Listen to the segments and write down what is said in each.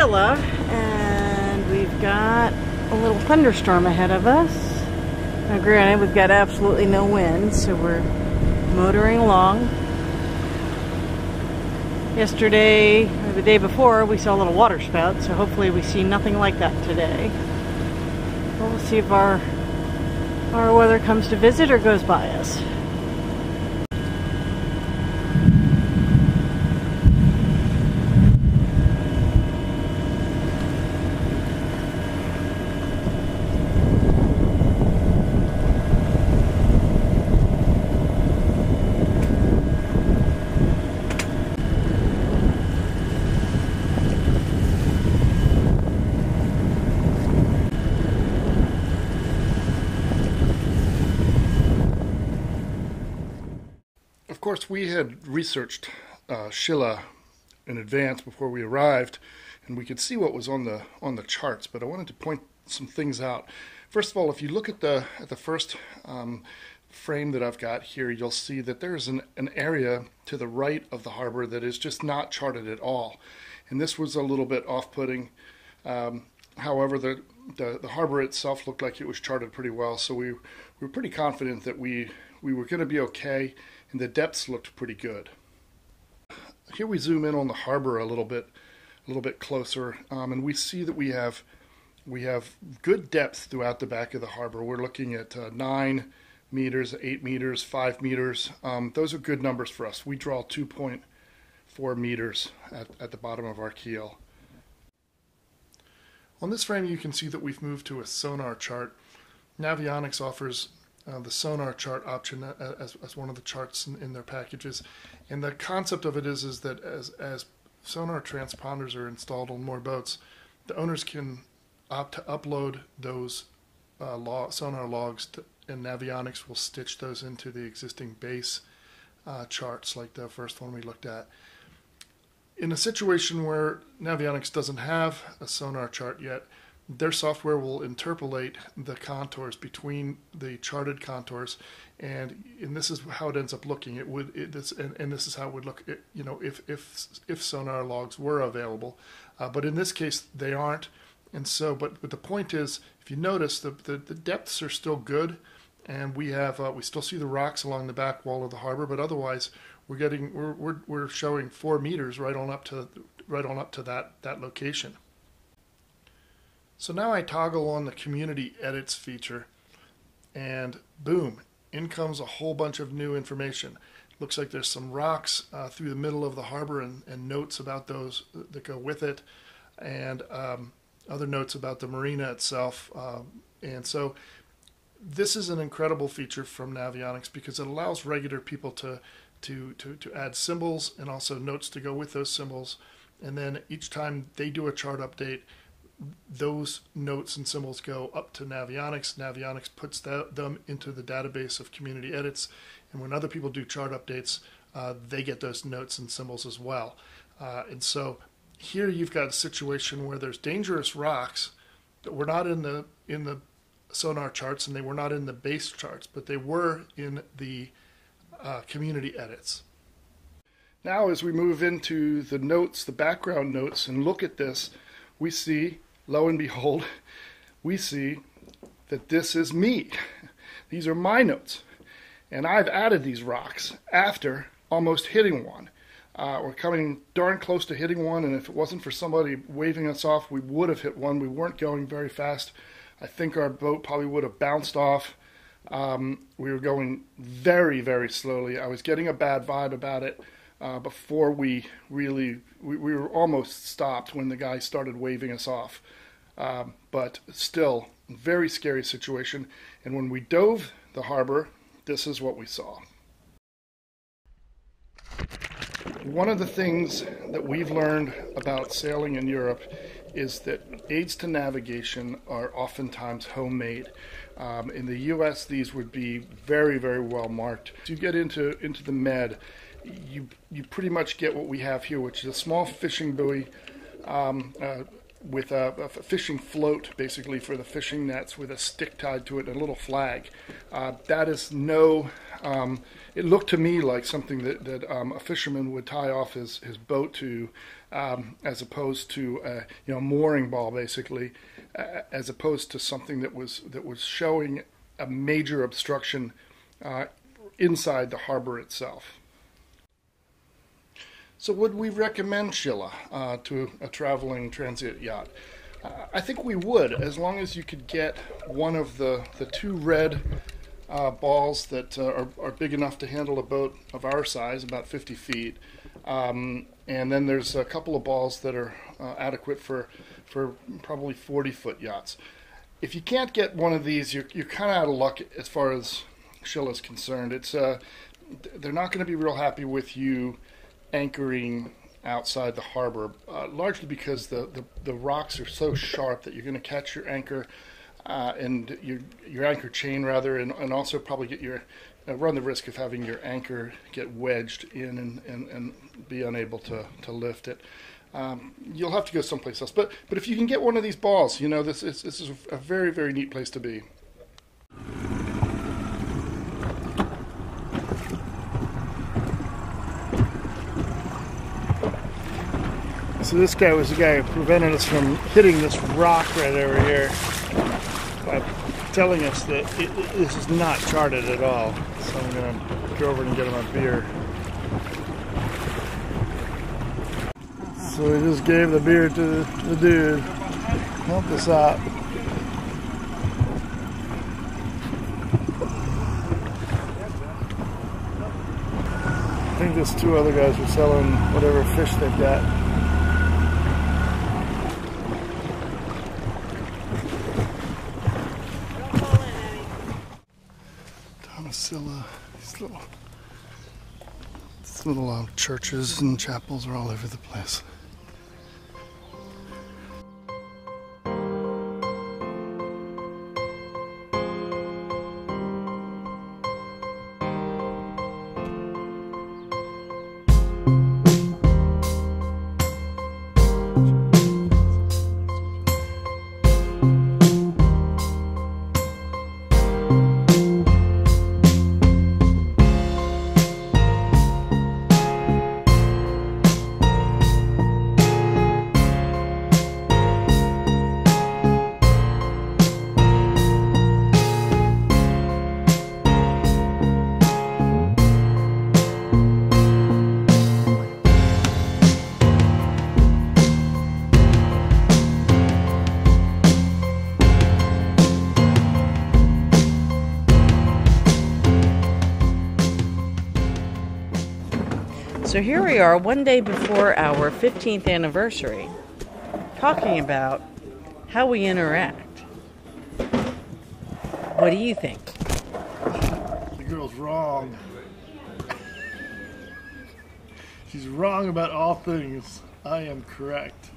Scilla, and we've got a little thunderstorm ahead of us. Now granted, we've got absolutely no wind, so we're motoring along. Yesterday, or the day before, we saw a little water spout, so hopefully we see nothing like that today. We'll see if our weather comes to visit or goes by us. Of course, we had researched Scilla in advance before we arrived, and we could see what was on the charts. But I wanted to point some things out. First of all, if you look at the first frame that I've got here, you'll see that there's an area to the right of the harbor that is just not charted at all, and this was a little bit off-putting. However, the harbor itself looked like it was charted pretty well, so we were pretty confident that we were going to be okay. And the depths looked pretty good. Here we zoom in on the harbor a little bit closer, and we see that we have good depth throughout the back of the harbor. We're looking at 9 meters, 8 meters, 5 meters. Those are good numbers for us. We draw 2.4 meters at the bottom of our keel. On this frame, you can see that we've moved to a sonar chart. Navionics offers the sonar chart option as one of the charts in their packages, and the concept of it is that as sonar transponders are installed on more boats, the owners can opt to upload those sonar logs, and Navionics will stitch those into the existing base charts, like the first one we looked at. In a situation where Navionics doesn't have a sonar chart yet, their software will interpolate the contours between the charted contours, and this is how it ends up looking. This is how it would look, if sonar logs were available, but in this case they aren't. And so, but the point is, if you notice, the depths are still good, and we still see the rocks along the back wall of the harbor, but otherwise we're showing 4 meters right on up to that location. So now I toggle on the community edits feature, and boom, in comes a whole bunch of new information. Looks like there's some rocks through the middle of the harbor, and notes about those that go with it, and other notes about the marina itself. And so this is an incredible feature from Navionics because it allows regular people to add symbols and also notes to go with those symbols. And then each time they do a chart update, those notes and symbols go up to Navionics. Navionics puts them into the database of community edits, and when other people do chart updates, they get those notes and symbols as well. And so here you've got a situation where there's dangerous rocks that were not in the sonar charts, and they were not in the base charts, but they were in the community edits. Now as we move into the notes, the background notes, and look at this, we see, lo and behold, we see that this is me. These are my notes. And I've added these rocks after almost hitting one. We're coming darn close to hitting one, and if it wasn't for somebody waving us off, we would have hit one. We weren't going very fast. I think our boat probably would have bounced off. We were going very, very slowly. I was getting a bad vibe about it. Before we were almost stopped when the guy started waving us off. But still, very scary situation. And when we dove the harbor, this is what we saw. One of the things that we've learned about sailing in Europe is that aids to navigation are oftentimes homemade. In the US, these would be very, very well marked. As you get into the Med, you pretty much get what we have here, which is a small fishing buoy with a fishing float, basically, for the fishing nets with a stick tied to it and a little flag. That is no It looked to me like something that a fisherman would tie off his boat to, as opposed to a mooring ball, basically, as opposed to something that was showing a major obstruction inside the harbor itself. So would we recommend Scilla to a traveling transient yacht? I think we would, as long as you could get one of the two red balls that are big enough to handle a boat of our size, about 50 feet. And then there's a couple of balls that are adequate for probably 40-foot yachts. If you can't get one of these, you're kind of out of luck as far as Scilla is concerned. They're not going to be real happy with you anchoring outside the harbor, largely because the rocks are so sharp that you're going to catch your anchor and your anchor chain rather, and also probably get run the risk of having your anchor get wedged in and be unable to lift it. You'll have to go someplace else. But if you can get one of these balls, this is a very, very neat place to be. So this guy was the guy who prevented us from hitting this rock right over here by telling us that this is not charted at all. So I'm going to go over and get him a beer. So we just gave the beer to the dude. Help us out. I think there's two other guys who are selling whatever fish they've got. Scilla, these little churches and chapels are all over the place. So here we are, one day before our 15th anniversary, talking about how we interact. What do you think? The girl's wrong. She's wrong about all things. I am correct.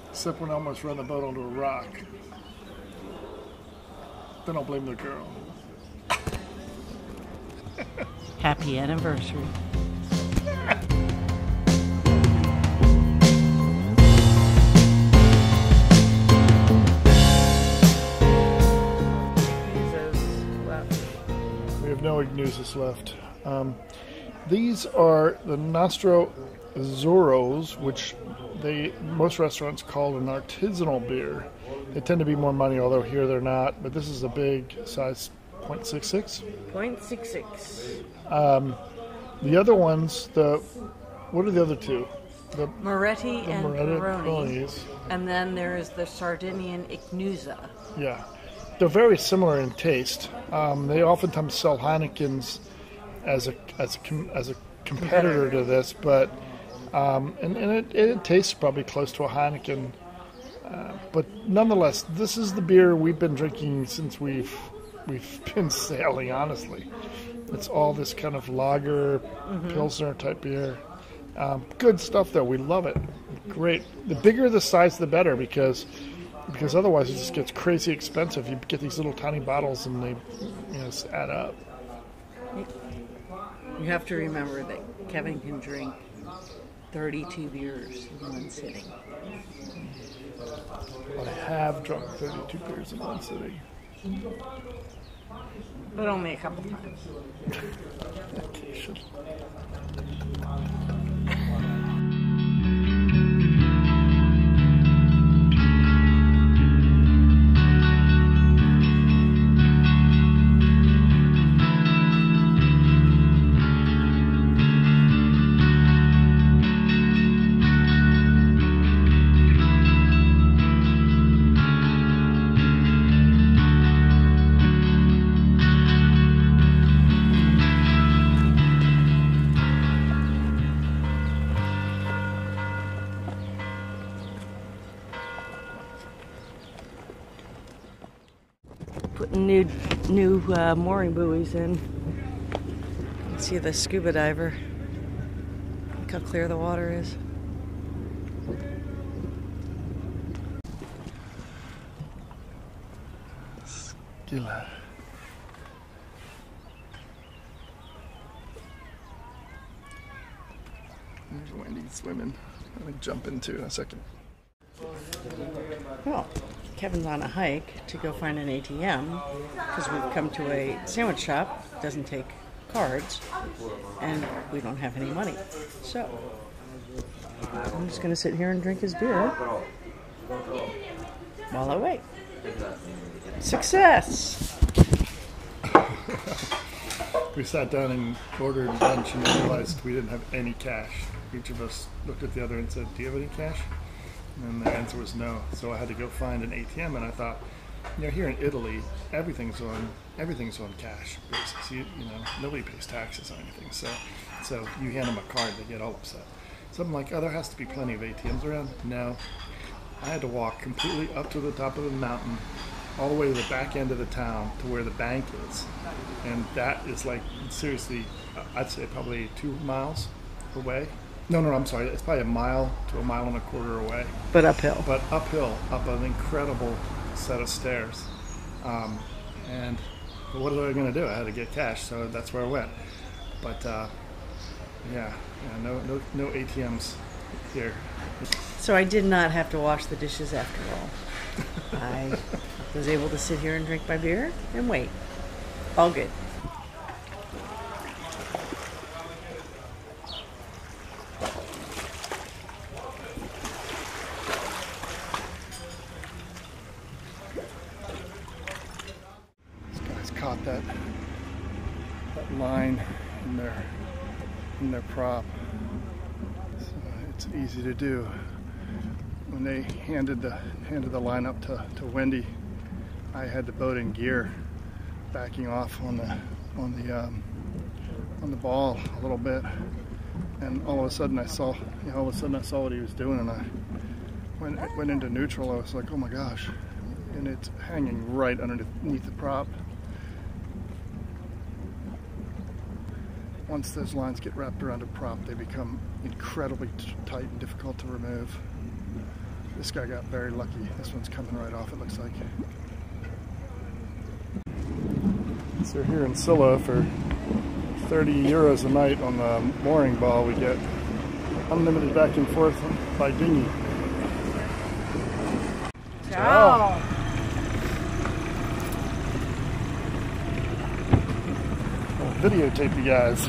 Except when I almost run the boat onto a rock. Then I'll blame the girl. Happy anniversary. No Ignusis left. These are the Nostro Azuros, which most restaurants call an artisanal beer. They tend to be more money, although here they're not. But this is a big size, 0.66. 0.66. The other ones, what are the other two? The Moretti and Peroni. And then there is the Sardinian Ignusa. Yeah. They're very similar in taste. They oftentimes sell Heineken's as a competitor to this, but it tastes probably close to a Heineken. But nonetheless, this is the beer we've been drinking since we've been sailing. Honestly, it's all this kind of lager, Pilsner type beer. Good stuff though. We love it. Great. The bigger the size, the better, because otherwise it just gets crazy expensive. You get these little tiny bottles and they add up. You have to remember that Kevin can drink 32 beers in one sitting. I have drunk 32 beers in one sitting. but only a couple times. Occasionally. Putting new mooring buoys in. You can see the scuba diver. Look how clear the water is. Scilla. There's Wendy swimming. I'm gonna jump into in a second. Well, Kevin's on a hike to go find an ATM because we've come to a sandwich shop, doesn't take cards, and we don't have any money. So, I'm just going to sit here and drink his beer while I wait. Success! We sat down and ordered lunch and realized we didn't have any cash. Each of us looked at the other and said, "Do you have any cash?" And the answer was no. So I had to go find an ATM, and I thought, here in Italy, everything's on cash basis. You know, nobody pays taxes on anything. So you hand them a card, they get all upset. So I'm like, oh, there has to be plenty of ATMs around. No, I had to walk completely up to the top of the mountain, all the way to the back end of the town to where the bank is, and that is like seriously, I'd say probably 2 miles away. No, I'm sorry. It's probably a mile to a mile and a quarter away. But uphill. But uphill, up an incredible set of stairs. And what was I going to do? I had to get cash, so that's where I went. But yeah, no ATMs here. So I did not have to wash the dishes after all. I was able to sit here and drink my beer and wait. All good. Caught that line in their prop. So it's easy to do. When they handed the line up to Wendy, I had the boat in gear, backing off on the ball a little bit, and all of a sudden I saw what he was doing, and I went into neutral. I was like, oh my gosh, and it's hanging right underneath the prop. Once those lines get wrapped around a prop, they become incredibly tight and difficult to remove. This guy got very lucky. This one's coming right off, it looks like. So here in Scilla, for 30 euros a night on the mooring ball, we get unlimited back and forth by dinghy. Ciao! I'll videotape you guys.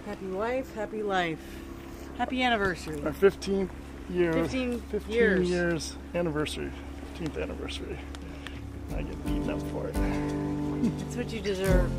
Happy wife, happy life. Happy anniversary. Our 15th year. 15 years anniversary. 15th anniversary. I get beaten up for it. That's what you deserve.